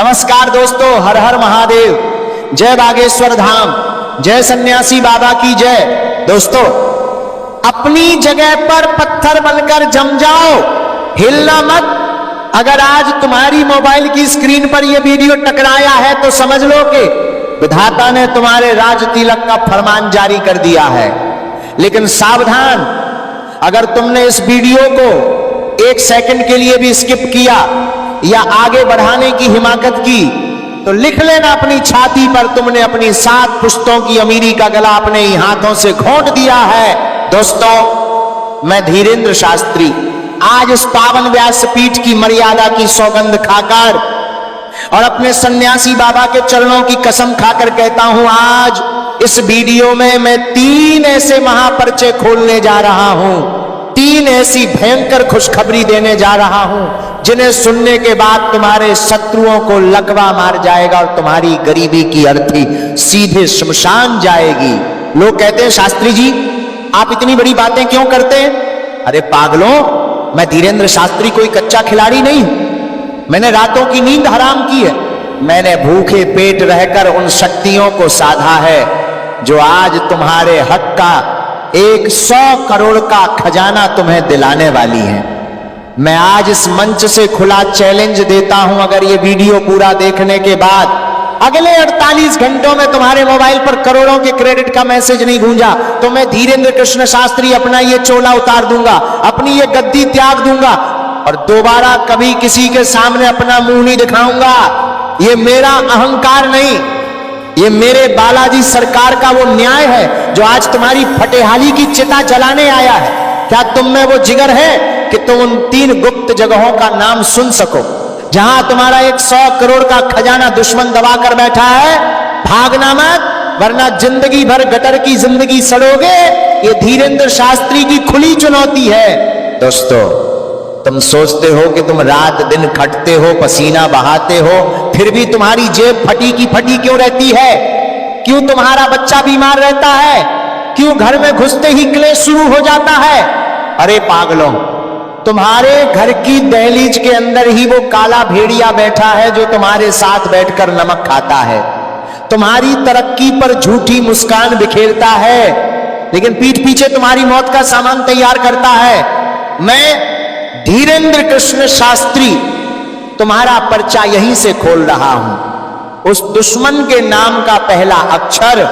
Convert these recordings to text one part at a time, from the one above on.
नमस्कार दोस्तों, हर हर महादेव, जय बागेश्वर धाम, जय सन्यासी बाबा की जय। दोस्तों, अपनी जगह पर पत्थर बनकर जम जाओ, हिलना मत। अगर आज तुम्हारी मोबाइल की स्क्रीन पर यह वीडियो टकराया है तो समझ लो कि विधाता ने तुम्हारे राज तिलक का फरमान जारी कर दिया है। लेकिन सावधान, अगर तुमने इस वीडियो को एक सेकंड के लिए भी स्किप किया या आगे बढ़ाने की हिमाकत की तो लिख लेना अपनी छाती पर, तुमने अपनी 7 पुश्तों की अमीरी का गला अपने ही हाथों से घोंट दिया है। दोस्तों, मैं धीरेन्द्र शास्त्री आज इस पावन व्यासपीठ की मर्यादा की सौगंध खाकर और अपने सन्यासी बाबा के चरणों की कसम खाकर कहता हूं, आज इस वीडियो में मैं 3 ऐसे महापर्चे खोलने जा रहा हूं, 3 ऐसी भयंकर खुशखबरी देने जा रहा हूं जिन्हें सुनने के बाद तुम्हारे शत्रुओं को लकवा मार जाएगा और तुम्हारी गरीबी की अर्थी सीधे शमशान जाएगी। लोग कहते हैं, शास्त्री जी आप इतनी बड़ी बातें क्यों करते हैं? अरे पागलों, मैं धीरेन्द्र शास्त्री कोई कच्चा खिलाड़ी नहीं हूं। मैंने रातों की नींद हराम की है। मैंने भूखे पेट रहकर उन शक्तियों को साधा है जो आज तुम्हारे हक का 100 करोड़ का खजाना तुम्हें दिलाने वाली है। मैं आज इस मंच से खुला चैलेंज देता हूं, अगर ये वीडियो पूरा देखने के बाद अगले 48 घंटों में तुम्हारे मोबाइल पर करोड़ों के क्रेडिट का मैसेज नहीं गूंजा तो मैं धीरेन्द्र कृष्ण शास्त्री अपना ये चोला उतार दूंगा, अपनी ये गद्दी त्याग दूंगा और दोबारा कभी किसी के सामने अपना मुंह नहीं दिखाऊंगा। ये मेरा अहंकार नहीं, ये मेरे बालाजी सरकार का वो न्याय है जो आज तुम्हारी फटेहाली की चिता जलाने आया है। क्या तुम में वो जिगर है कि तुम उन 3 गुप्त जगहों का नाम सुन सको जहां तुम्हारा 100 करोड़ का खजाना दुश्मन दबा कर बैठा है? भागना मत, वरना जिंदगी भर गटर की जिंदगी सड़ोगे। ये धीरेन्द्र शास्त्री की खुली चुनौती है। दोस्तों, तुम सोचते हो कि तुम रात दिन खटते हो, पसीना बहाते हो, फिर भी तुम्हारी जेब फटी की फटी क्यों रहती है? क्यों तुम्हारा बच्चा बीमार रहता है? क्यों घर में घुसते ही क्लेश शुरू हो जाता है? अरे पागलों, तुम्हारे घर की दहलीज के अंदर ही वो काला भेड़िया बैठा है जो तुम्हारे साथ बैठकर नमक खाता है, तुम्हारी तरक्की पर झूठी मुस्कान बिखेरता है, लेकिन पीठ पीछे तुम्हारी मौत का सामान तैयार करता है। मैं धीरेन्द्र कृष्ण शास्त्री तुम्हारा पर्चा यहीं से खोल रहा हूं। उस दुश्मन के नाम का पहला अक्षर,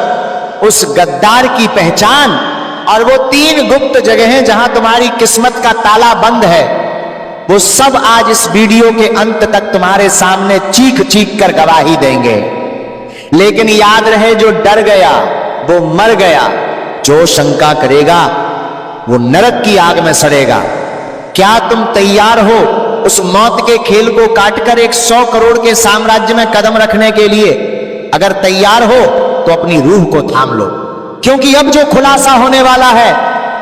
उस गद्दार की पहचान और वो 3 गुप्त जगहें जहां तुम्हारी किस्मत का ताला बंद है, वो सब आज इस वीडियो के अंत तक तुम्हारे सामने चीख चीख कर गवाही देंगे। लेकिन याद रहे, जो डर गया वो मर गया, जो शंका करेगा वो नरक की आग में सड़ेगा। क्या तुम तैयार हो उस मौत के खेल को काटकर 100 करोड़ के साम्राज्य में कदम रखने के लिए? अगर तैयार हो तो अपनी रूह को थाम लो, क्योंकि अब जो खुलासा होने वाला है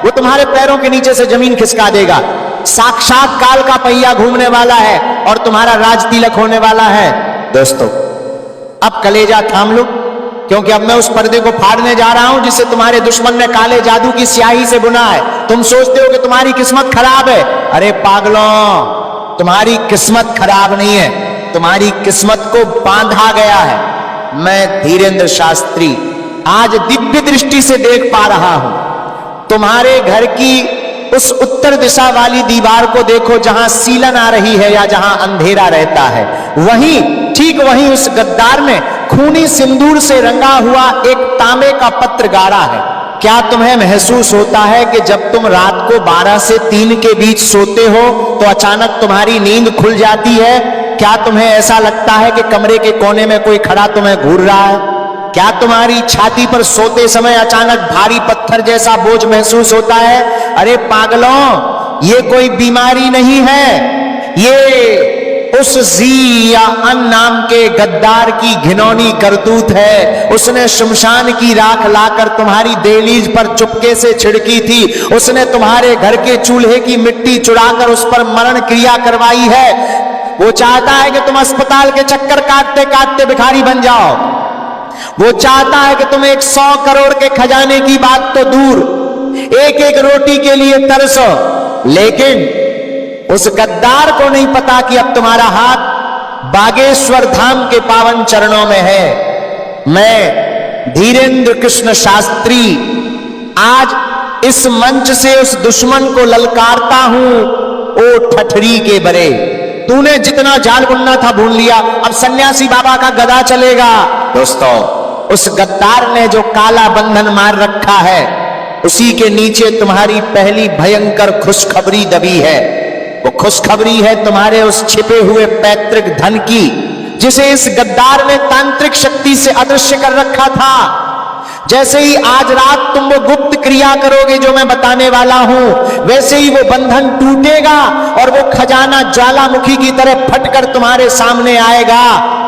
वो तुम्हारे पैरों के नीचे से जमीन खिसका देगा। साक्षात काल का पहिया घूमने वाला है और तुम्हारा राज तिलक होने वाला है। दोस्तों, अब कलेजा थाम लो, क्योंकि अब मैं उस पर्दे को फाड़ने जा रहा हूं जिसे तुम्हारे दुश्मन ने काले जादू की स्याही से बुना है। तुम सोचते हो कि तुम्हारी किस्मत खराब है। अरे पागलों, तुम्हारी किस्मत खराब नहीं है, तुम्हारी किस्मत को बांधा गया है। मैं धीरेन्द्र शास्त्री आज दिव्य दृष्टि से देख पा रहा हूं। तुम्हारे घर की उस उत्तर दिशा वाली दीवार को देखो जहां सीलन आ रही है या जहां अंधेरा रहता है, वहीं ठीक वहीं उस गद्दार ने खूनी सिंदूर से रंगा हुआ एक तांबे का पत्र गाड़ा है। क्या तुम्हें महसूस होता है कि जब तुम रात को 12 से 3 के बीच सोते हो तो अचानक तुम्हारी नींद खुल जाती है? क्या तुम्हें ऐसा लगता है कि कमरे के कोने में कोई खड़ा तुम्हें घूर रहा है? क्या तुम्हारी छाती पर सोते समय अचानक भारी पत्थर जैसा बोझ महसूस होता है? अरे पागलों, ये कोई बीमारी नहीं है, ये उस जी या अन नाम के गद्दार की घिनौनी करतूत है। उसने शमशान की राख लाकर तुम्हारी दहलीज पर चुपके से छिड़की थी। उसने तुम्हारे घर के चूल्हे की मिट्टी चुराकर उस पर मरण क्रिया करवाई है। वो चाहता है कि तुम अस्पताल के चक्कर काटते काटते भिखारी बन जाओ। वो चाहता है कि तुम 100 करोड़ के खजाने की बात तो दूर, एक एक रोटी के लिए तरसो। लेकिन उस गद्दार को नहीं पता कि अब तुम्हारा हाथ बागेश्वर धाम के पावन चरणों में है। मैं धीरेन्द्र कृष्ण शास्त्री आज इस मंच से उस दुश्मन को ललकारता हूं, ओ ठठरी के बरे, तूने जितना जाल बुनना था भून लिया, अब सन्यासी बाबा का गदा चलेगा। दोस्तों, उस गद्दार ने जो काला बंधन मार रखा है, उसी के नीचे तुम्हारी पहली भयंकर खुशखबरी दबी है। वो खुशखबरी है तुम्हारे उस छिपे हुए पैतृक धन की, जिसे इस गद्दार ने तांत्रिक शक्ति से अदृश्य कर रखा था। जैसे ही आज रात तुम वो गुप्त क्रिया करोगे जो मैं बताने वाला हूं, वैसे ही वो बंधन टूटेगा और वो खजाना ज्वालामुखी की तरह फटकर तुम्हारे सामने आएगा।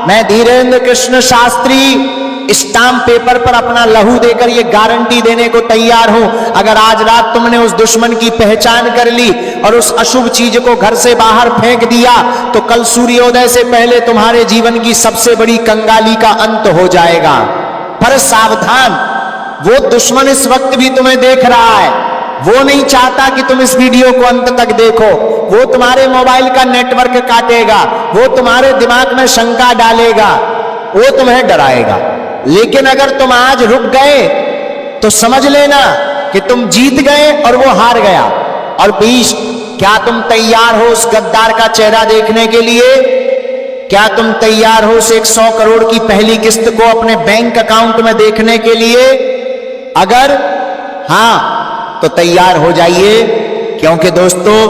मैं धीरेन्द्र कृष्ण शास्त्री स्टाम्प पेपर पर अपना लहू देकर ये गारंटी देने को तैयार हूं, अगर आज रात तुमने उस दुश्मन की पहचान कर ली और उस अशुभ चीज को घर से बाहर फेंक दिया, तो कल सूर्योदय से पहले तुम्हारे जीवन की सबसे बड़ी कंगाली का अंत हो जाएगा। पर सावधान, वो दुश्मन इस वक्त भी तुम्हें देख रहा है। वो नहीं चाहता कि तुम इस वीडियो को अंत तक देखो। वो तुम्हारे मोबाइल का नेटवर्क काटेगा, वो तुम्हारे दिमाग में शंका डालेगा, वो तुम्हें डराएगा। लेकिन अगर तुम आज रुक गए तो समझ लेना कि तुम जीत गए और वो हार गया। और बीच, क्या तुम तैयार हो उस गद्दार का चेहरा देखने के लिए? क्या तुम तैयार हो उस 100 करोड़ की पहली किस्त को अपने बैंक अकाउंट में देखने के लिए? अगर हां तो तैयार हो जाइए, क्योंकि दोस्तों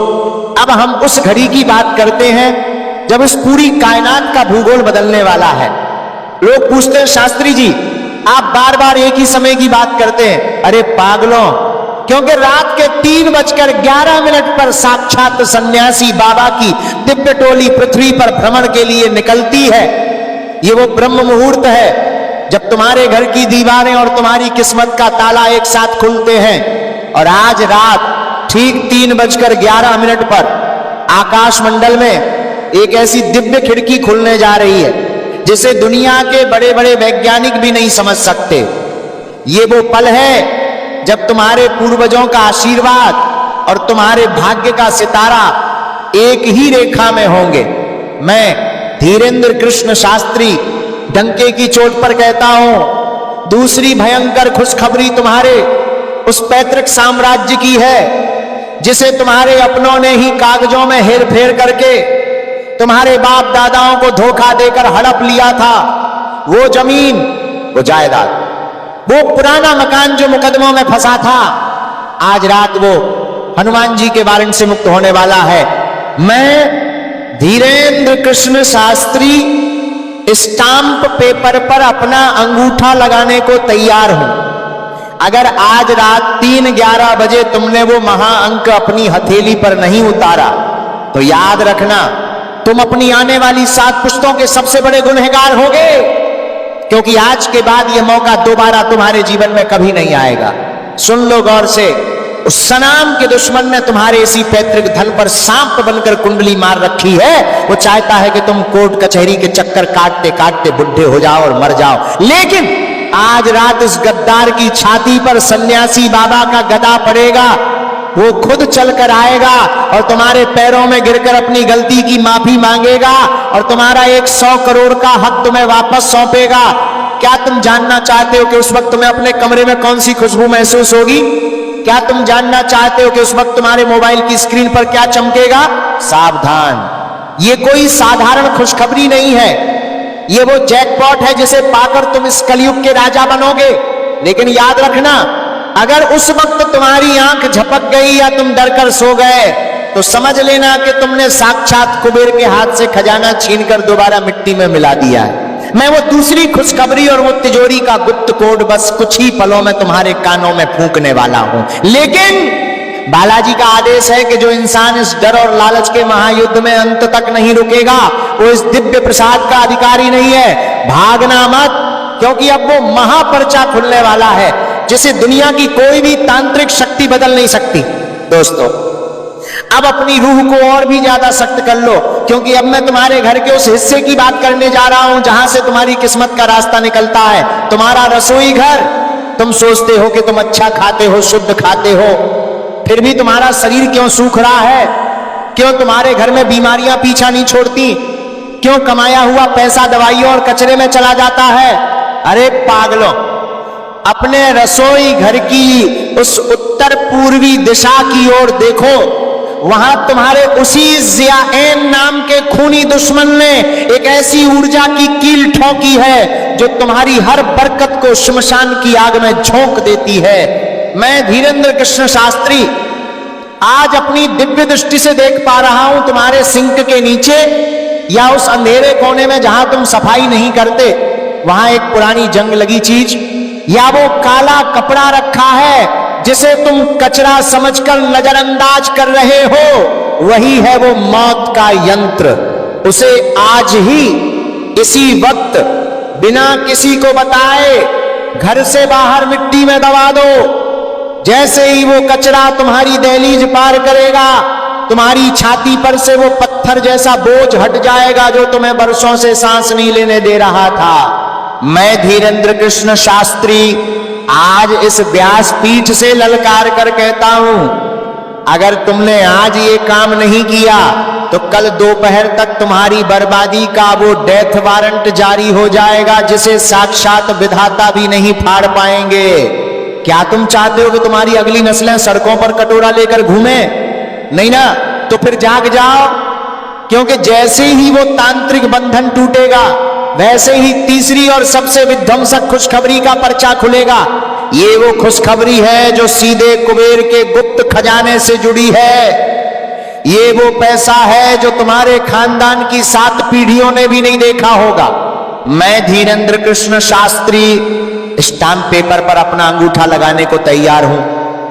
अब हम उस घड़ी की बात करते हैं जब इस पूरी कायनात का भूगोल बदलने वाला है। लोग पूछते हैं, शास्त्री जी आप बार बार एक ही समय की बात करते हैं। अरे पागलों, क्योंकि रात के 3:11 पर साक्षात सन्यासी बाबा की दिव्य टोली पृथ्वी पर भ्रमण के लिए निकलती है। ये वो ब्रह्म मुहूर्त है जब तुम्हारे घर की दीवारें और तुम्हारी किस्मत का ताला एक साथ खुलते हैं। और आज रात ठीक 3:11 पर आकाश मंडल में एक ऐसी दिव्य खिड़की खुलने जा रही है जिसे दुनिया के बड़े बड़े वैज्ञानिक भी नहीं समझ सकते। ये वो पल है जब तुम्हारे पूर्वजों का आशीर्वाद और तुम्हारे भाग्य का सितारा एक ही रेखा में होंगे। मैं धीरेन्द्र कृष्ण शास्त्री डंके की चोट पर कहता हूं, दूसरी भयंकर खुशखबरी तुम्हारे उस पैतृक साम्राज्य की है जिसे तुम्हारे अपनों ने ही कागजों में हेरफेर करके तुम्हारे बाप दादाओं को धोखा देकर हड़प लिया था। वो जमीन, वो जायदाद, वो पुराना मकान जो मुकदमों में फंसा था, आज रात वो हनुमान जी के वारंट से मुक्त होने वाला है। मैं धीरेन्द्र कृष्ण शास्त्री स्टाम्प पेपर पर अपना अंगूठा लगाने को तैयार हूं। अगर आज रात 3:11 बजे तुमने वो महाअंक अपनी हथेली पर नहीं उतारा तो याद रखना तुम अपनी आने वाली 7 पुश्तों के सबसे बड़े गुनहगार होगे, क्योंकि आज के बाद यह मौका दोबारा तुम्हारे जीवन में कभी नहीं आएगा। सुन लो गौर से, उस सनाम के दुश्मन ने तुम्हारे इसी पैतृक धन पर सांप बनकर कुंडली मार रखी है। वो चाहता है कि तुम कोर्ट कचहरी के चक्कर काटते काटते बुढ़े हो जाओ और मर जाओ। लेकिन आज रात उस गद्दार की छाती पर सन्यासी बाबा का गदा पड़ेगा। वो खुद चलकर आएगा और तुम्हारे पैरों में गिरकर अपनी गलती की माफी मांगेगा और तुम्हारा 100 करोड़ का हक तुम्हें वापस सौंपेगा। क्या तुम जानना चाहते हो कि उस वक्त तुम्हें अपने कमरे में कौन सी खुशबू महसूस होगी? क्या तुम जानना चाहते हो कि उस वक्त तुम्हारे मोबाइल की स्क्रीन पर क्या चमकेगा? सावधान, ये कोई साधारण खुशखबरी नहीं है। ये वो जैकपॉट है जिसे पाकर तुम इस कलयुग के राजा बनोगे। लेकिन याद रखना, अगर उस वक्त तुम्हारी आंख झपक गई या तुम डरकर सो गए तो समझ लेना कि तुमने साक्षात कुबेर के हाथ से खजाना छीनकर दोबारा मिट्टी में मिला दिया है। मैं वो दूसरी खुशखबरी और वो तिजोरी का गुप्त कोड बस कुछ ही पलों में तुम्हारे कानों में फूंकने वाला हूं। लेकिन बालाजी का आदेश है कि जो इंसान इस डर और लालच के महायुद्ध में अंत तक नहीं रुकेगा वो इस दिव्य प्रसाद का अधिकारी नहीं है। भागना मत, क्योंकि अब वो महापर्चा खुलने वाला है जिसे दुनिया की कोई भी तांत्रिक शक्ति बदल नहीं सकती। दोस्तों, अब अपनी रूह को और भी ज्यादा सख्त कर लो, क्योंकि अब मैं तुम्हारे घर के उस हिस्से की बात करने जा रहा हूं जहां से तुम्हारी किस्मत का रास्ता निकलता है। तुम्हारा रसोई घर। तुम सोचते हो कि तुम अच्छा खाते हो, शुद्ध खाते हो, फिर भी तुम्हारा शरीर क्यों सूख रहा है? क्यों तुम्हारे घर में बीमारियां पीछा नहीं छोड़ती? क्यों कमाया हुआ पैसा दवाइयों और कचरे में चला जाता है? अरे पागलों, अपने रसोई घर की उस उत्तर पूर्वी दिशा की ओर देखो, वहां तुम्हारे उसी ज़िया-एन नाम के खूनी दुश्मन ने एक ऐसी ऊर्जा की कील ठोकी है जो तुम्हारी हर बरकत को श्मशान की आग में झोंक देती है। मैं धीरेन्द्र कृष्ण शास्त्री आज अपनी दिव्य दृष्टि से देख पा रहा हूं तुम्हारे सिंक के नीचे या उस अंधेरे कोने में जहां तुम सफाई नहीं करते, वहां एक पुरानी जंग लगी चीज या वो काला कपड़ा रखा है जिसे तुम कचरा समझकर नजरअंदाज कर रहे हो, वही है वो मौत का यंत्र। उसे आज ही इसी वक्त बिना किसी को बताए घर से बाहर मिट्टी में दबा दो। जैसे ही वो कचरा तुम्हारी दहलीज पार करेगा, तुम्हारी छाती पर से वो पत्थर जैसा बोझ हट जाएगा जो तुम्हें बरसों से सांस नहीं लेने दे रहा था। मैं धीरेन्द्र कृष्ण शास्त्री आज इस व्यासपीठ से ललकार कर कहता हूं, अगर तुमने आज ये काम नहीं किया तो कल दोपहर तक तुम्हारी बर्बादी का वो डेथ वारंट जारी हो जाएगा जिसे साक्षात विधाता भी नहीं फाड़ पाएंगे। क्या तुम चाहते हो कि तुम्हारी अगली नस्लें सड़कों पर कटोरा लेकर घूमे? नहीं ना, तो फिर जाग जाओ, क्योंकि जैसे ही वो तांत्रिक बंधन टूटेगा वैसे ही तीसरी और सबसे विध्वंसक खुशखबरी का पर्चा खुलेगा। ये वो खुशखबरी है जो सीधे कुबेर के गुप्त खजाने से जुड़ी है। ये वो पैसा है जो तुम्हारे खानदान की 7 पीढ़ियों ने भी नहीं देखा होगा। मैं धीरेन्द्र कृष्ण शास्त्री स्टाम्प पेपर पर अपना अंगूठा लगाने को तैयार हूं।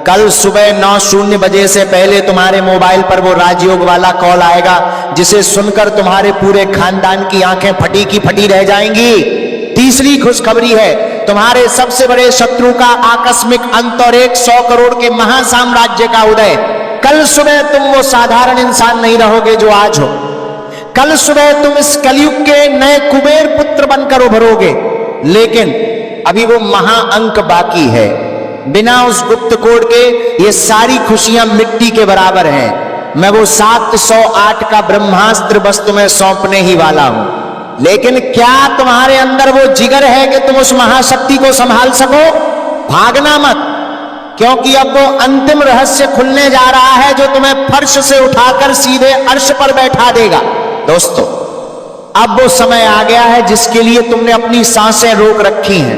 कल सुबह 9:00 बजे से पहले तुम्हारे मोबाइल पर वो राजयोग वाला कॉल आएगा जिसे सुनकर तुम्हारे पूरे खानदान की आंखें फटी की फटी रह जाएंगी। तीसरी खुशखबरी है तुम्हारे सबसे बड़े शत्रु का आकस्मिक अंत और 100 करोड़ के महासाम्राज्य का उदय। कल सुबह तुम वो साधारण इंसान नहीं रहोगे जो आज हो। कल सुबह तुम इस कलयुग के नए कुबेर पुत्र बनकर उभरोगे। लेकिन अभी वो महाअंक बाकी है। बिना उस गुप्त कोड के ये सारी खुशियां मिट्टी के बराबर हैं। मैं वो 708 का ब्रह्मास्त्र बस तुम्हें सौंपने ही वाला हूं। लेकिन क्या तुम्हारे अंदर वो जिगर है कि तुम उस महाशक्ति को संभाल सको? भागना मत, क्योंकि अब वो अंतिम रहस्य खुलने जा रहा है जो तुम्हें फर्श से उठाकर सीधे अर्श पर बैठा देगा। दोस्तों, अब वो समय आ गया है जिसके लिए तुमने अपनी सांसें रोक रखी हैं।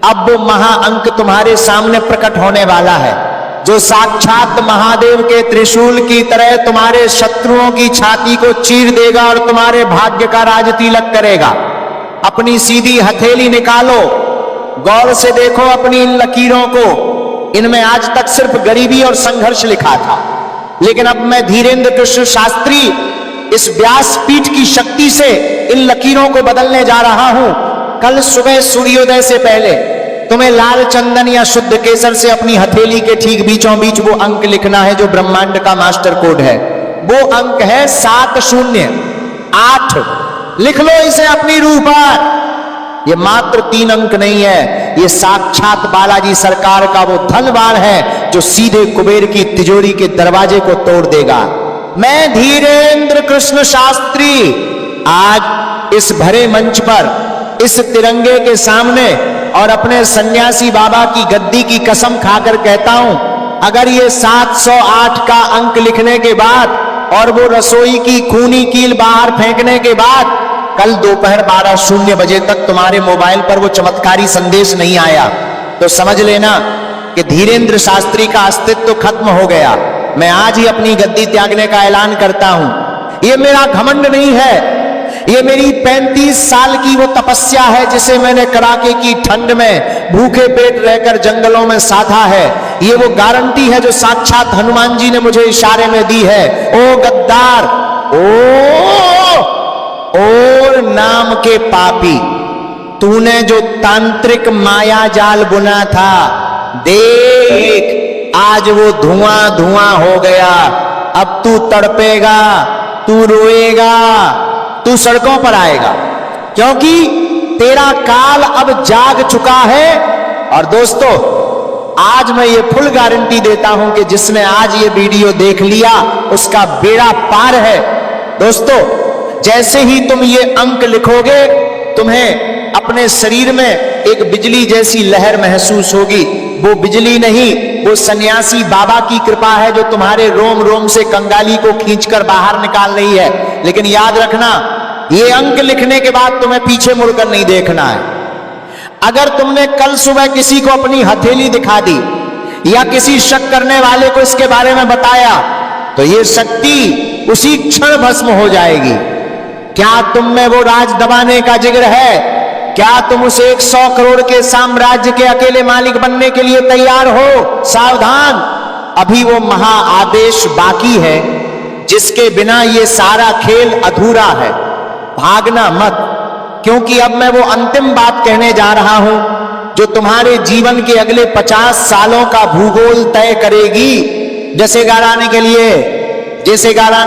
अब वो महाअंक तुम्हारे सामने प्रकट होने वाला है जो साक्षात महादेव के त्रिशूल की तरह तुम्हारे शत्रुओं की छाती को चीर देगा और तुम्हारे भाग्य का राज तिलक करेगा। अपनी सीधी हथेली निकालो, गौर से देखो अपनी इन लकीरों को। इनमें आज तक सिर्फ गरीबी और संघर्ष लिखा था, लेकिन अब मैं धीरेन्द्र कृष्ण शास्त्री इस व्यासपीठ की शक्ति से इन लकीरों को बदलने जा रहा हूं। कल सुबह सूर्योदय से पहले तुम्हें लाल चंदन या शुद्ध केसर से अपनी हथेली के ठीक बीचों बीच वो अंक लिखना है जो ब्रह्मांड का मास्टर कोड है। वो अंक है 708। लिख लो इसे अपनी रूह पर। ये मात्र 3 अंक नहीं है, ये साक्षात बालाजी सरकार का वो धनवान है जो सीधे कुबेर की तिजोरी के दरवाजे को तोड़ देगा। मैं धीरेन्द्र कृष्ण शास्त्री आज इस भरे मंच पर इस तिरंगे के सामने और अपने सन्यासी बाबा की गद्दी की कसम खाकर कहता हूं, अगर ये 708 का अंक लिखने के बाद और वो रसोई की खूनी कील बाहर फेंकने के बाद कल दोपहर 12:00 बजे तक तुम्हारे मोबाइल पर वो चमत्कारी संदेश नहीं आया तो समझ लेना कि धीरेन्द्र शास्त्री का अस्तित्व खत्म हो गया। मैं आज ही अपनी गद्दी त्यागने का ऐलान करता हूं। ये मेरा घमंड नहीं है, ये मेरी 35 साल की वो तपस्या है जिसे मैंने कड़ाके की ठंड में भूखे पेट रहकर जंगलों में साधा है। ये वो गारंटी है जो साक्षात हनुमान जी ने मुझे इशारे में दी है। ओ गद्दार, और नाम के पापी, तूने जो तांत्रिक माया जाल बुना था, देख आज वो धुआं धुआं हो गया। अब तू तड़पेगा, तू रोएगा, तू सड़कों पर आएगा, क्योंकि तेरा काल अब जाग चुका है। और दोस्तों, आज मैं ये फुल गारंटी देता हूं कि जिसने आज ये वीडियो देख लिया उसका बेड़ा पार है। दोस्तों, जैसे ही तुम ये अंक लिखोगे, तुम्हें अपने शरीर में एक बिजली जैसी लहर महसूस होगी। वो बिजली नहीं, वो सन्यासी बाबा की कृपा है जो तुम्हारे रोम रोम से कंगाली को खींचकर बाहर निकाल रही है। लेकिन याद रखना, ये अंक लिखने के बाद तुम्हें पीछे मुड़कर नहीं देखना है। अगर तुमने कल सुबह किसी को अपनी हथेली दिखा दी या किसी शक करने वाले को इसके बारे में बताया, तो ये शक्ति उसी क्षण भस्म हो जाएगी। क्या तुम में वो राज दबाने का जिगर है? क्या तुम उस 100 करोड़ के साम्राज्य के अकेले मालिक बनने के लिए तैयार हो? सावधान, अभी वो महा आदेश बाकी है जिसके बिना ये सारा खेल अधूरा है। भागना मत, क्योंकि अब मैं वो अंतिम बात कहने जा रहा हूं जो तुम्हारे जीवन के अगले 50 सालों का भूगोल तय करेगी। जैसे गाने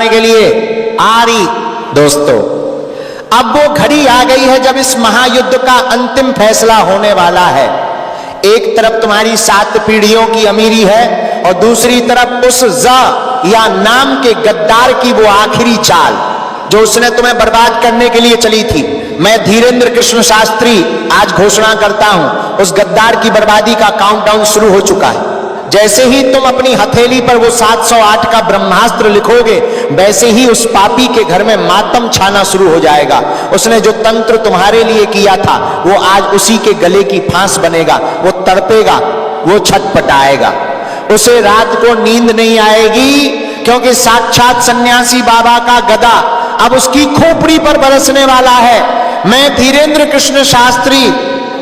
के लिए आरी दोस्तों, अब वो घड़ी आ गई है जब इस महायुद्ध का अंतिम फैसला होने वाला है। एक तरफ तुम्हारी 7 पीढ़ियों की अमीरी है और दूसरी तरफ उस या नाम के गद्दार की वो आखिरी चाल जो उसने तुम्हें बर्बाद करने के लिए चली थी। मैं धीरेन्द्र कृष्ण शास्त्री आज घोषणा करता हूं, उस गद्दार की बर्बादी का काउंटडाउन शुरू हो चुका है। जैसे ही तुम अपनी हथेली पर वो 708 का ब्रह्मास्त्र लिखोगे, वैसे ही उस पापी के घर में मातम छाना शुरू हो जाएगा। उसने जो तंत्र तुम्हारे लिए किया था, वो आज उसी के गले की फांस बनेगा। वो तड़पेगा, वो छटपटाएगा, उसे रात को नींद नहीं आएगी, क्योंकि साक्षात सन्यासी बाबा का गदा अब उसकी खोपड़ी पर बरसने वाला है। मैं धीरेन्द्र कृष्ण शास्त्री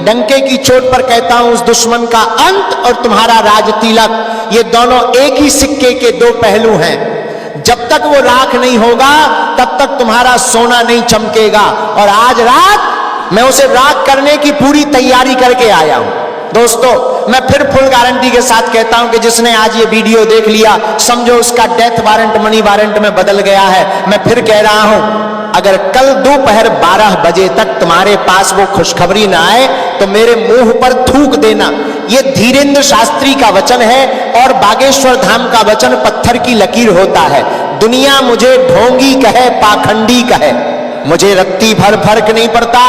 डंके की चोट पर कहता हूं, उस दुश्मन का अंत और तुम्हारा राज तिलक, ये दोनों एक ही सिक्के के 2 पहलू हैं। जब तक वो राख नहीं होगा, तब तक तुम्हारा सोना नहीं चमकेगा। और आज रात मैं उसे राख करने की पूरी तैयारी करके आया हूं। दोस्तों, मैं फिर फुल गारंटी के साथ कहता हूं कि जिसने आज ये वीडियो देख लिया, समझो उसका डेथ वारंट मनी वारंट में बदल गया है। मैं फिर कह रहा हूं, अगर कल दोपहर 12 बजे तक तुम्हारे पास वो खुशखबरी ना आए, तो मेरे मुंह पर थूक देना। ये धीरेन्द्र शास्त्री का वचन है और बागेश्वर धाम का वचन पत्थर की लकीर होता है। दुनिया मुझे ढोंगी कहे, पाखंडी कहे, मुझे रत्ती भर फर्क नहीं पड़ता,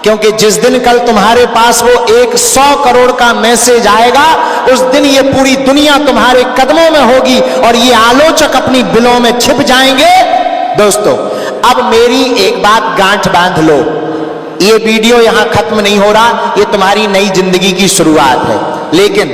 क्योंकि जिस दिन कल तुम्हारे पास वो 100 करोड़ का मैसेज आएगा, उस दिन ये पूरी दुनिया तुम्हारे कदमों में होगी और ये आलोचक अपनी बिलों में छिप जाएंगे। दोस्तों, अब मेरी एक बात गांठ बांध लो, ये वीडियो यहां खत्म नहीं हो रहा, ये तुम्हारी नई जिंदगी की शुरुआत है। लेकिन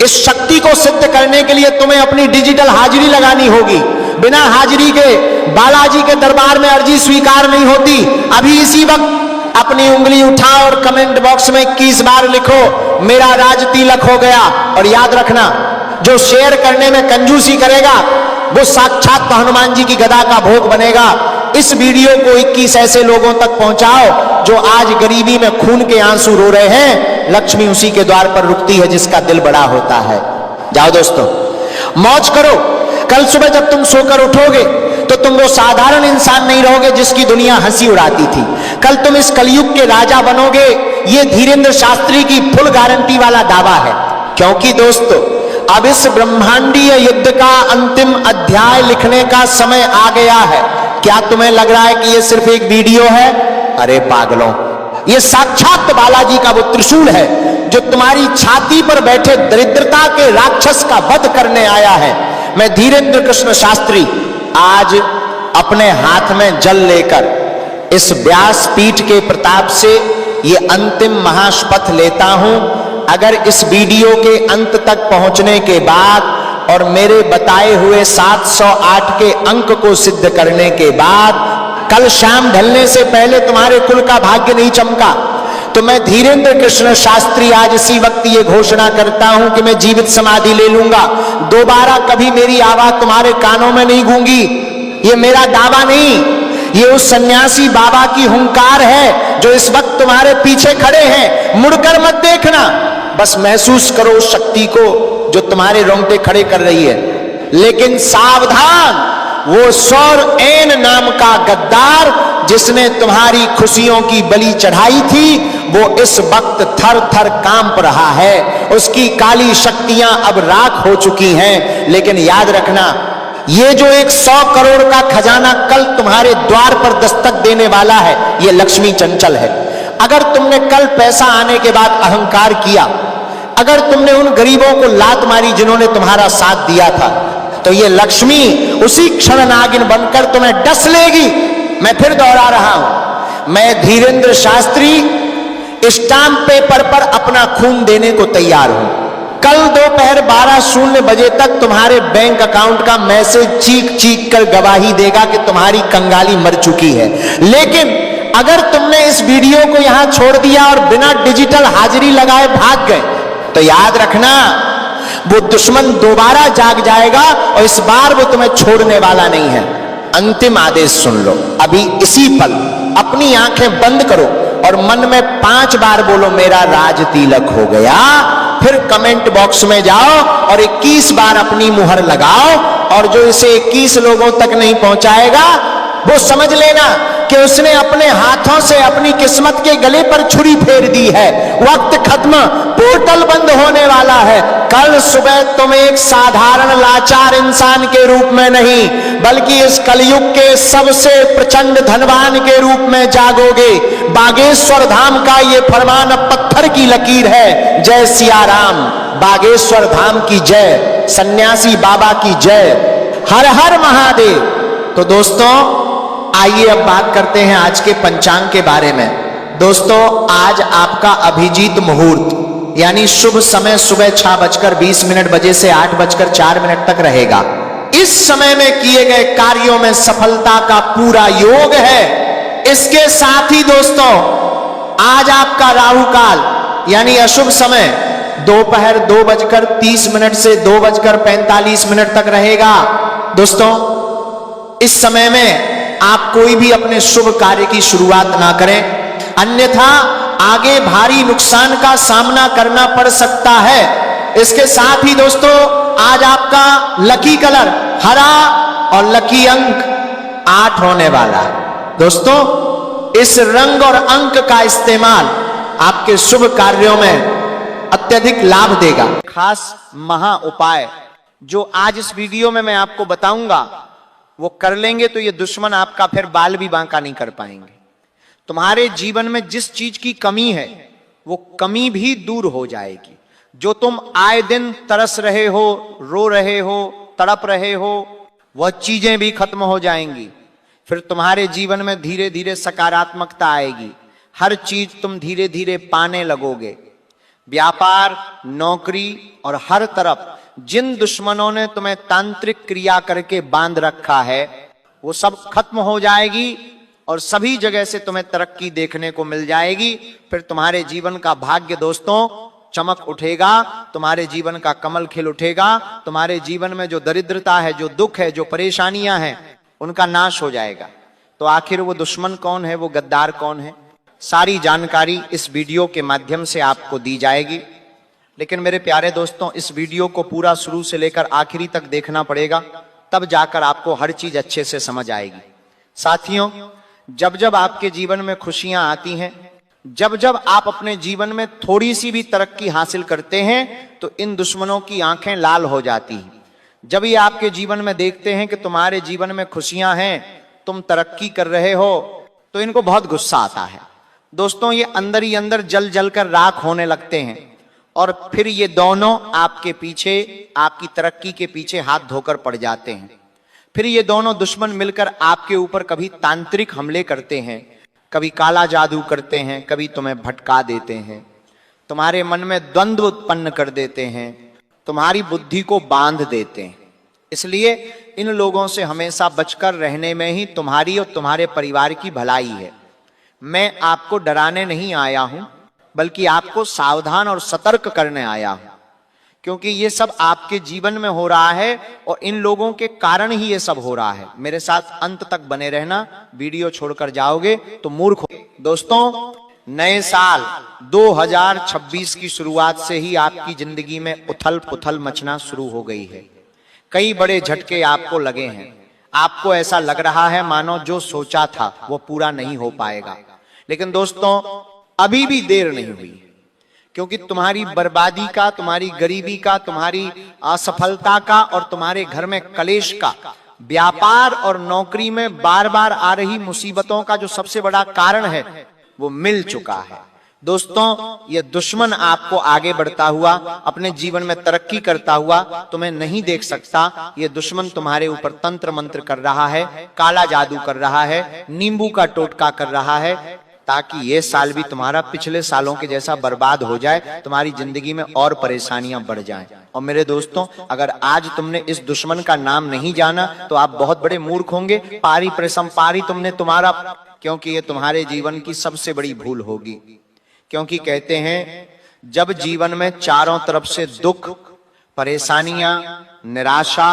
इस शक्ति को सिद्ध करने के लिए तुम्हें अपनी डिजिटल हाजिरी लगानी होगी। बिना हाजिरी के बालाजी के दरबार में अर्जी स्वीकार नहीं होती। अभी इसी वक्त अपनी उंगली उठाओ और कमेंट बॉक्स में 21 बार लिखो, मेरा राज तिलक हो गया। और याद रखना, जो शेयर करने में कंजूसी करेगा, वो साक्षात हनुमान जी की गदा का भोग बनेगा। इस वीडियो को 21 ऐसे लोगों तक पहुंचाओ जो आज गरीबी में खून के आंसू रो रहे हैं। लक्ष्मी उसी के द्वार पर रुकती है जिसका दिल बड़ा होता है। जाओ दोस्तों, मौज करो। कल सुबह जब तुम सोकर उठोगे तो तुम वो साधारण इंसान नहीं रहोगे जिसकी दुनिया हंसी उड़ाती थी। कल तुम इस कलयुग के राजा बनोगे। ये धीरेन्द्र शास्त्री की फुल गारंटी वाला दावा है, क्योंकि दोस्तों, अब इस ब्रह्मांडीय युद्ध का अंतिम अध्याय लिखने का समय आ गया है। क्या तुम्हें लग रहा है कि ये सिर्फ एक वीडियो है? अरे पागलों, ये साक्षात बालाजी का वो त्रिशूल है जो तुम्हारी छाती पर बैठे दरिद्रता के राक्षस का वध करने आया है। मैं धीरेन्द्र कृष्ण शास्त्री आज अपने हाथ में जल लेकर इस व्यासपीठ के प्रताप से ये अंतिम महाशपथ लेता हूं, अगर इस वीडियो के अंत तक पहुंचने के बाद और मेरे बताए हुए 708 के अंक को सिद्ध करने के बाद कल शाम ढलने से पहले तुम्हारे कुल का भाग्य नहीं चमका, तो मैं धीरेन्द्र कृष्ण शास्त्री आज इसी वक्त ये घोषणा करता हूं कि मैं जीवित समाधि ले लूंगा। दोबारा कभी मेरी आवाज तुम्हारे कानों में नहीं गूंगी। ये मेरा दावा नहीं, ये उस सन्यासी बाबा की हुंकार है जो इस वक्त तुम्हारे पीछे खड़े हैं। मुड़कर मत देखना, बस महसूस करो उस शक्ति को जो तुम्हारे रोंगटे खड़े कर रही है। लेकिन सावधान, वो सौर एन नाम का गद्दार जिसने तुम्हारी खुशियों की बलि चढ़ाई थी, वो इस वक्त थर थर कांप रहा है। उसकी काली शक्तियां अब राख हो चुकी हैं। लेकिन याद रखना, ये जो एक 100 करोड़ का खजाना कल तुम्हारे द्वार पर दस्तक देने वाला है, ये लक्ष्मी चंचल है। अगर तुमने कल पैसा आने के बाद अहंकार किया, अगर तुमने उन गरीबों को लात मारी जिन्होंने तुम्हारा साथ दिया था, तो ये लक्ष्मी उसी क्षण नागिन बनकर तुम्हें डस लेगी। मैं फिर दोहरा रहा हूं, मैं धीरेन्द्र शास्त्री स्टाम्प पेपर पर अपना खून देने को तैयार हूं। कल दोपहर 12:00 बजे तक तुम्हारे बैंक अकाउंट का मैसेज चीख चीख कर गवाही देगा कि तुम्हारी कंगाली मर चुकी है। लेकिन अगर तुमने इस वीडियो को यहां छोड़ दिया और बिना डिजिटल हाजिरी लगाए भाग गए, तो याद रखना वो दुश्मन दोबारा जाग जाएगा और इस बार वो तुम्हें छोड़ने वाला नहीं है। अंतिम आदेश सुन लो, अभी इसी पल अपनी आंखें बंद करो और मन में 5 बार बोलो मेरा राज तिलक हो गया। फिर कमेंट बॉक्स में जाओ और 21 बार अपनी मुहर लगाओ, और जो इसे 21 लोगों तक नहीं पहुंचाएगा वो समझ लेना कि उसने अपने हाथों से अपनी किस्मत के गले पर छुरी फेर दी है। वक्त खत्म, पोर्टल बंद होने वाला है। कल सुबह तुम एक साधारण लाचार इंसान के रूप में नहीं, बल्कि इस कलयुग के सबसे प्रचंड धनवान के रूप में जागोगे। बागेश्वर धाम का ये फरमान अब पत्थर की लकीर है। जय सिया राम, बागेश्वर धाम की जय, सन्यासी बाबा की जय, हर हर महादेव। तो दोस्तों आइए अब बात करते हैं आज के पंचांग के बारे में। दोस्तों आज आपका अभिजीत मुहूर्त यानी शुभ समय सुबह 6:20 बजे से 8:04 तक रहेगा। इस समय में किए गए कार्यों में सफलता का पूरा योग है। इसके साथ ही दोस्तों आज आपका राहु काल यानी अशुभ समय दोपहर 2:30 से 2:45 तक रहेगा। दोस्तों इस समय में आप कोई भी अपने शुभ कार्य की शुरुआत ना करें, अन्यथा आगे भारी नुकसान का सामना करना पड़ सकता है। इसके साथ ही दोस्तों आज आपका लकी कलर हरा और लकी अंक 8 होने वाला है। दोस्तों इस रंग और अंक का इस्तेमाल आपके शुभ कार्यों में अत्यधिक लाभ देगा। खास महा उपाय जो आज इस वीडियो में मैं आपको बताऊंगा वो कर लेंगे तो ये दुश्मन आपका फिर बाल भी बांका नहीं कर पाएंगे। तुम्हारे जीवन में जिस चीज की कमी है वो कमी भी दूर हो जाएगी। जो तुम आए दिन तरस रहे हो, रो रहे हो, तड़प रहे हो, वह चीजें भी खत्म हो जाएंगी। फिर तुम्हारे जीवन में धीरे धीरे सकारात्मकता आएगी। हर चीज तुम धीरे धीरे पाने लगोगे। व्यापार, नौकरी और हर तरफ जिन दुश्मनों ने तुम्हें तांत्रिक क्रिया करके बांध रखा है वो सब खत्म हो जाएगी और सभी जगह से तुम्हें तरक्की देखने को मिल जाएगी। फिर तुम्हारे जीवन का भाग्य दोस्तों चमक उठेगा, तुम्हारे जीवन का कमल खिल उठेगा। तुम्हारे जीवन में जो दरिद्रता है, जो दुख है, जो परेशानियां हैं, उनका नाश हो जाएगा। तो आखिर वो दुश्मन कौन है, वो गद्दार कौन है, सारी जानकारी इस वीडियो के माध्यम से आपको दी जाएगी। लेकिन मेरे प्यारे दोस्तों इस वीडियो को पूरा शुरू से लेकर आखिरी तक देखना पड़ेगा, तब जाकर आपको हर चीज अच्छे से समझ आएगी। साथियों जब जब आपके जीवन में खुशियां आती हैं, जब जब आप अपने जीवन में थोड़ी सी भी तरक्की हासिल करते हैं तो इन दुश्मनों की आंखें लाल हो जाती हैं। जब ये आपके जीवन में देखते हैं कि तुम्हारे जीवन में खुशियां हैं, तुम तरक्की कर रहे हो, तो इनको बहुत गुस्सा आता है। दोस्तों ये अंदर ही अंदर जल जल कर राख होने लगते हैं और फिर ये दोनों आपके पीछे, आपकी तरक्की के पीछे हाथ धोकर पड़ जाते हैं। फिर ये दोनों दुश्मन मिलकर आपके ऊपर कभी तांत्रिक हमले करते हैं, कभी काला जादू करते हैं, कभी तुम्हें भटका देते हैं, तुम्हारे मन में द्वंद्व उत्पन्न कर देते हैं, तुम्हारी बुद्धि को बांध देते हैं। इसलिए इन लोगों से हमेशा बचकर रहने में ही तुम्हारी और तुम्हारे परिवार की भलाई है। मैं आपको डराने नहीं आया हूं, बल्कि आपको सावधान और सतर्क करने आया हूं, क्योंकि ये सब आपके जीवन में हो रहा है और इन लोगों के कारण ही ये सब हो रहा है। मेरे साथ अंत तक बने रहना, वीडियो छोड़कर जाओगे तो मूर्ख हो। दोस्तों नए साल 2026 की शुरुआत से ही आपकी जिंदगी में उथल पुथल मचना शुरू हो गई है। कई बड़े झटके आपको लगे हैं। आपको ऐसा लग रहा है मानो जो सोचा था वो पूरा नहीं हो पाएगा। लेकिन दोस्तों अभी भी देर नहीं हुई, क्योंकि तुम्हारी बर्बादी का, तुम्हारी गरीबी का, तुम्हारी असफलता का और तुम्हारे घर में कलेश का, व्यापार और नौकरी में बार बार आ रही मुसीबतों का जो सबसे बड़ा कारण है वो मिल चुका है। दोस्तों, ये दुश्मन आपको आगे बढ़ता हुआ, अपने जीवन में तरक्की करता हुआ तुम्हें नहीं देख सकता। ये दुश्मन तुम्हारे ऊपर तंत्र मंत्र कर रहा है, काला जादू कर रहा है, नींबू का टोटका कर रहा है, ताकि ये साल भी तुम्हारा पिछले सालों के जैसा बर्बाद हो जाए, तुम्हारी जिंदगी में और परेशानियां बढ़ जाएं। और मेरे दोस्तों, अगर आज तुमने इस दुश्मन का नाम नहीं जाना तो आप बहुत बड़े मूर्ख होंगे। पारी प्रसंपारी तुमने तुम्हारा, क्योंकि ये तुम्हारे जीवन की सबसे बड़ी भूल होगी। क्योंकि कहते हैं जब जीवन में चारों तरफ से दुख, परेशानियां, निराशा,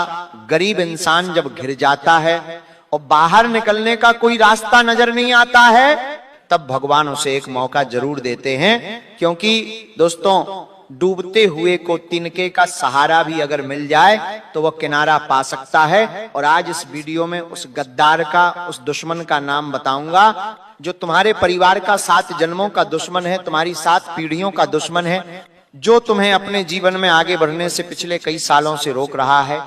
गरीब इंसान जब घिर जाता है और बाहर निकलने का कोई रास्ता नजर नहीं आता है, तब भगवान उसे एक मौका जरूर देते हैं। क्योंकि दोस्तों, डूबते हुए को तिनके का सहारा भी अगर मिल जाए तो वह किनारा पा सकता है। और आज इस वीडियो में उस गद्दार का, उस दुश्मन का नाम बताऊंगा जो तुम्हारे परिवार का 7 जन्मों का दुश्मन है, तुम्हारी 7 पीढ़ियों का दुश्मन है, जो तुम्हें अपने जीवन में आगे बढ़ने से पिछले कई सालों से रोक रहा है।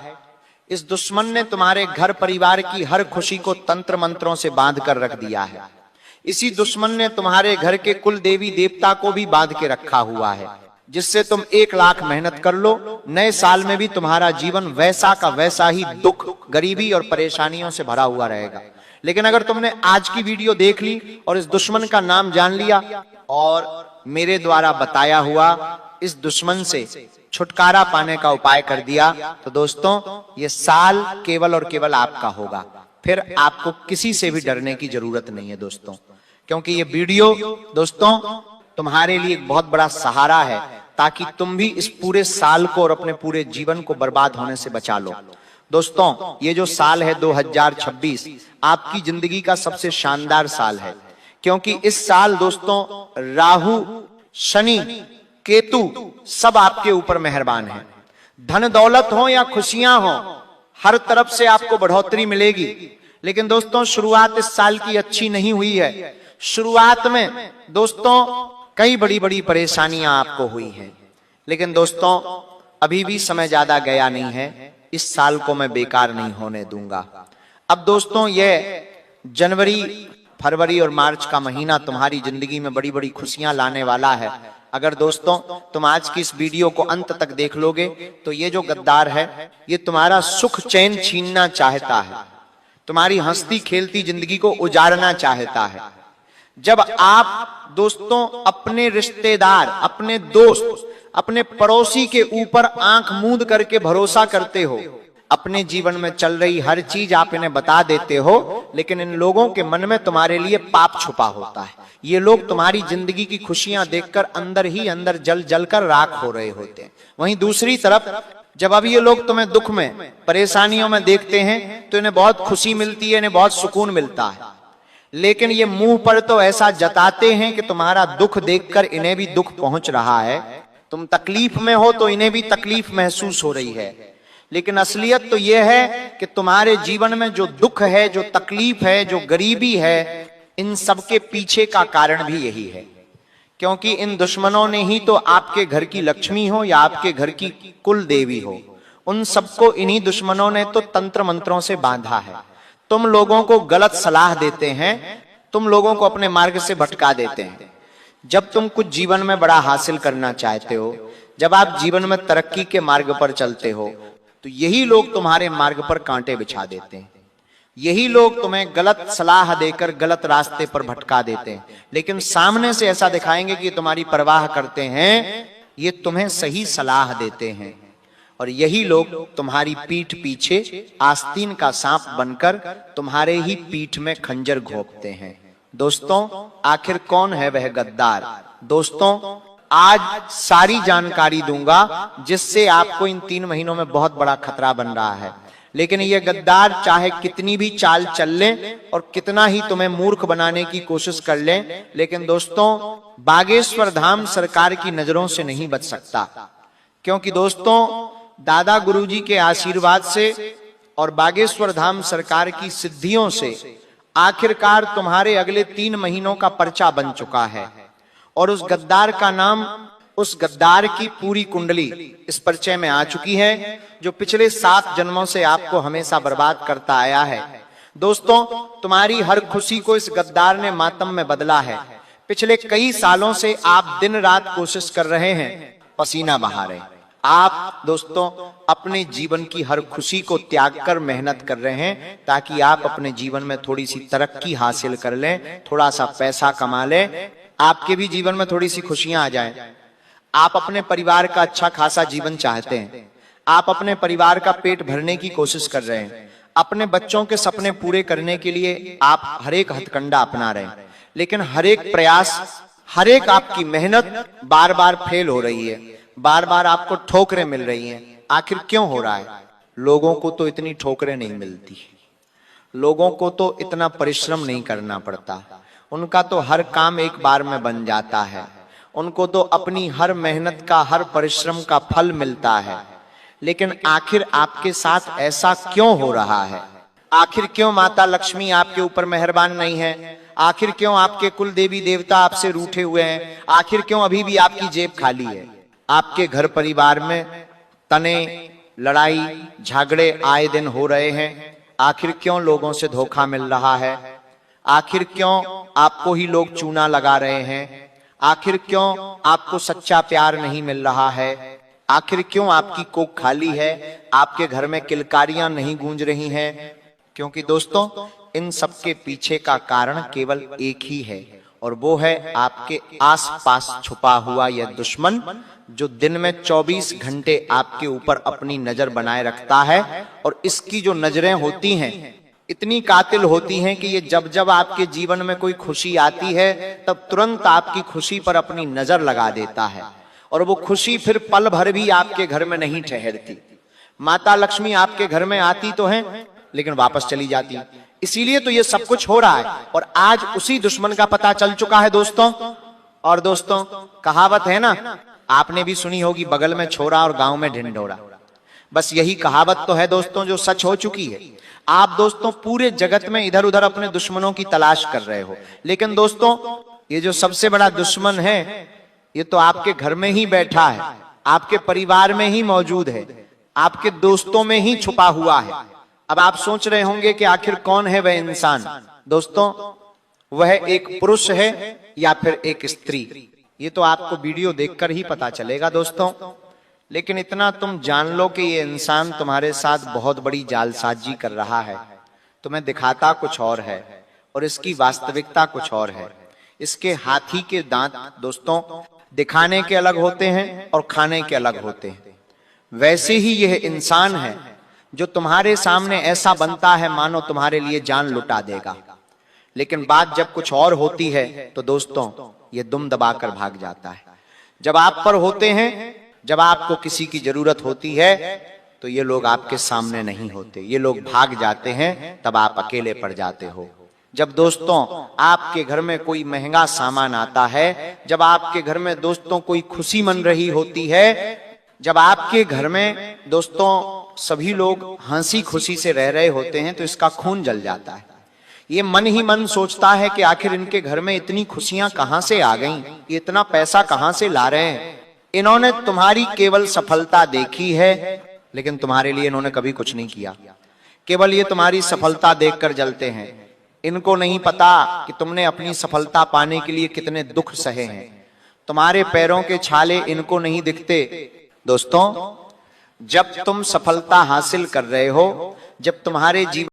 इस दुश्मन ने तुम्हारे घर परिवार की हर खुशी को तंत्र मंत्रों से बांध कर रख दिया है। इसी दुश्मन ने तुम्हारे घर के कुल देवी देवता को भी बांध के रखा हुआ है, जिससे तुम 1 लाख मेहनत कर लो, नए साल में भी तुम्हारा जीवन वैसा का वैसा ही दुख, गरीबी और परेशानियों से भरा हुआ रहेगा। लेकिन अगर तुमने आज की वीडियो देख ली और इस दुश्मन का नाम जान लिया और मेरे द्वारा बताया हुआ इस दुश्मन से छुटकारा पाने का उपाय कर दिया, तो दोस्तों, ये साल केवल और केवल आपका होगा। फिर आपको किसी से भी डरने की जरूरत नहीं है दोस्तों, क्योंकि ये वीडियो दोस्तों तुम्हारे लिए एक बहुत बड़ा सहारा है, ताकि तुम भी इस पूरे साल को और अपने पूरे जीवन को बर्बाद होने से बचा लो। दोस्तों, ये जो साल है 2026 आपकी जिंदगी का सबसे शानदार साल है, क्योंकि इस साल दोस्तों राहु, शनि, केतु सब आपके ऊपर मेहरबान है। धन दौलत हो या खुशियां हो, हर तरफ से आपको बढ़ोतरी मिलेगी। लेकिन दोस्तों, शुरुआत इस साल की अच्छी नहीं हुई है। शुरुआत में दोस्तों कई बड़ी बड़ी परेशानियां आपको हुई हैं। लेकिन दोस्तों, अभी भी समय ज्यादा गया नहीं है, इस साल को मैं बेकार नहीं होने दूंगा। अब दोस्तों, ये जनवरी, फरवरी और मार्च का महीना तुम्हारी जिंदगी में बड़ी बड़ी खुशियां लाने वाला है। अगर दोस्तों तुम आज की इस वीडियो को अंत तक देख लोगे तो ये जो गद्दार है ये तुम्हारा सुख चैन छीनना चाहता है, तुम्हारी हंसती खेलती जिंदगी को उजाड़ना चाहता है। जब आप दोस्तों अपने रिश्तेदार, अपने दोस्त, अपने पड़ोसी के ऊपर आंख मूंद करके भरोसा करते हो, अपने जीवन में चल रही हर चीज आप इन्हें बता देते हो, लेकिन इन लोगों के मन में तुम्हारे लिए पाप छुपा होता है। ये लोग तुम्हारी जिंदगी की खुशियां देखकर अंदर ही अंदर जल जल कर राख हो रहे होते हैं। वहीं दूसरी तरफ जब अब ये लोग तुम्हें दुख में, परेशानियों में देखते हैं तो इन्हें बहुत खुशी मिलती है, इन्हें बहुत सुकून मिलता है। लेकिन ये मुंह पर तो ऐसा जताते हैं कि तुम्हारा दुख देखकर इन्हें भी दुख पहुंच रहा है, तुम तकलीफ में हो तो इन्हें भी तकलीफ महसूस हो रही है। लेकिन असलियत तो यह है कि तुम्हारे जीवन में जो दुख है, जो तकलीफ है, जो गरीबी है, इन सब के पीछे का कारण भी यही है। क्योंकि इन दुश्मनों ने ही तो आपके घर की लक्ष्मी हो या आपके घर की कुल देवी हो, उन सबको इन्हीं दुश्मनों ने तो तंत्र मंत्रों से बांधा है। तुम लोगों को गलत सलाह देते हैं, तुम लोगों को अपने मार्ग से भटका देते हैं। जब तुम कुछ जीवन में बड़ा हासिल करना चाहते हो, जब आप जीवन में तरक्की के मार्ग पर चलते हो, तो यही लोग तुम्हारे मार्ग पर कांटे बिछा देते हैं। यही लोग तुम्हें गलत सलाह देकर गलत रास्ते पर भटका देते हैं। लेकिन सामने से ऐसा दिखाएंगे कि तुम्हारी परवाह करते हैं, ये तुम्हें सही सलाह देते हैं। और यही लोग तुम्हारी पीठ पीछे आस्तीन का सांप बनकर तुम्हारे ही पीठ में खंजर घोंपते हैं। दोस्तों, आखिर कौन है वह गद्दार? दोस्तों, आज सारी जानकारी दूंगा जिससे आपको इन 3 महीनों में बहुत बड़ा खतरा बन रहा है। लेकिन ये गद्दार चाहे कितनी भी चाल चल ले और कितना ही तुम्हें मूर्ख बनाने की कोशिश कर ले, लेकिन दोस्तों बागेश्वर धाम सरकार की नजरों से नहीं बच सकता। क्योंकि दोस्तों दादा गुरुजी के आशीर्वाद से और बागेश्वर धाम सरकार की सिद्धियों से आखिरकार तुम्हारे अगले 3 महीनों का पर्चा बन चुका है। और उस गद्दार का नाम उस गद्दार की पूरी कुंडली इस परिचय में आ चुकी है, जो पिछले 7 जन्मों से आपको हमेशा बर्बाद करता आया है। दोस्तों, तुम्हारी हर खुशी को इस गद्दार ने मातम में बदला है। पिछले कई सालों से आप दिन रात कोशिश कर रहे हैं, पसीना बहा रहे हैं। आप दोस्तों अपने जीवन की हर खुशी को त्याग कर मेहनत कर रहे हैं, ताकि आप अपने जीवन में थोड़ी सी तरक्की हासिल कर लें, थोड़ा सा पैसा कमा लें, आपके भी जीवन में थोड़ी सी खुशियां आ जाएं। आप अपने परिवार का अच्छा खासा जीवन चाहते हैं, आप अपने परिवार का पेट भरने की कोशिश कर रहे हैं, अपने बच्चों के सपने पूरे करने के लिए आप हर एक हथकंडा अपना रहे हैं, लेकिन हर एक प्रयास, हर एक आपकी मेहनत बार बार फेल हो रही है, बार बार आपको ठोकरें मिल रही हैं। आखिर क्यों हो रहा है? लोगों को तो इतनी ठोकरें नहीं मिलती, लोगों को तो इतना परिश्रम नहीं करना पड़ता, उनका तो हर काम एक बार में बन जाता है, उनको तो अपनी हर मेहनत का, हर परिश्रम का फल मिलता है। लेकिन आखिर आपके साथ ऐसा क्यों हो रहा है? आखिर क्यों माता लक्ष्मी आपके ऊपर मेहरबान नहीं है? आखिर क्यों आपके कुल देवी देवता आपसे रूठे हुए हैं? आखिर क्यों अभी भी आपकी जेब खाली है? आपके घर परिवार में तने, लड़ाई झगड़े आए दिन हो रहे हैं। आखिर क्यों लोगों से धोखा मिल रहा है? आखिर क्यों आपको ही लोग चूना लगा रहे हैं? आखिर क्यों आपको सच्चा प्यार नहीं मिल रहा है? आखिर क्यों आपकी कोख खाली है? आपके घर में किलकारियां नहीं गूंज रही हैं? क्योंकि दोस्तों इन सब के पीछे का कारण केवल एक ही है, और वो है आपके आसपास छुपा हुआ यह दुश्मन, जो दिन में 24 घंटे आपके ऊपर अपनी नजर बनाए रखता है। और इसकी जो नजरें होती हैं इतनी कातिल होती हैं कि ये जब जब आपके जीवन में कोई खुशी आती है, तब तुरंत आपकी खुशी पर अपनी नजर लगा देता है, और वो खुशी फिर पल भर भी आपके घर में नहीं ठहरती। माता लक्ष्मी आपके घर में आती तो हैं, लेकिन वापस चली जाती। इसीलिए तो ये सब कुछ हो रहा है, और आज उसी दुश्मन का पता चल चुका है दोस्तों। और दोस्तों कहावत है ना, आपने भी सुनी होगी, बगल में छोरा और गांव में ढिंढोरा। बस यही कहावत तो है दोस्तों जो सच हो चुकी है। आप दोस्तों पूरे जगत में इधर उधर अपने दुश्मनों की तलाश कर रहे हो, लेकिन दोस्तों ये जो सबसे बड़ा दुश्मन है, ये तो आपके घर में ही बैठा है, आपके परिवार में ही मौजूद है, आपके दोस्तों में ही छुपा हुआ है। अब आप सोच रहे होंगे कि आखिर कौन है वह इंसान? दोस्तों वह एक पुरुष है या फिर एक स्त्री, ये तो आपको वीडियो देखकर ही पता चलेगा दोस्तों। लेकिन इतना तुम जान लो कि ये इंसान तुम्हारे साथ बहुत बड़ी जालसाजी कर रहा है। तुम्हें दिखाता कुछ और है और इसकी वास्तविकता कुछ और है। इसके हाथी के दांत दोस्तों दिखाने के अलग होते हैं और खाने के अलग होते हैं। वैसे ही यह इंसान है जो तुम्हारे सामने ऐसा बनता है मानो तुम्हारे लिए जान लुटा देगा, लेकिन बात जब कुछ और होती है तो दोस्तों ये दुम दबाकर भाग जाता है। जब आप पर होते हैं, जब आपको किसी की जरूरत होती है, तो ये लोग आपके सामने नहीं होते, ये लोग भाग जाते हैं, तब आप अकेले पड़ जाते हो। जब दोस्तों आपके घर में कोई महंगा सामान आता है, जब आपके घर में दोस्तों कोई खुशी मन रही होती है, जब आपके घर में दोस्तों सभी लोग हंसी खुशी से रह रहे होते हैं, तो इसका खून जल जाता है। ये मन ही मन सोचता है कि आखिर इनके घर में इतनी खुशियां कहां से आ गईं, ये इतना पैसा कहां से ला रहे हैं। इन्होंने तुम्हारी केवल सफलता देखी है, लेकिन तुम्हारे लिए इन्होंने कभी कुछ नहीं किया। केवल ये तुम्हारी सफलता देखकर जलते हैं। इनको नहीं पता कि तुमने अपनी सफलता पाने के लिए कितने दुख सहे हैं। तुम्हारे पैरों के छाले इनको नहीं दिखते। दोस्तों जब तुम सफलता हासिल कर रहे हो, जब तुम्हारे जीवन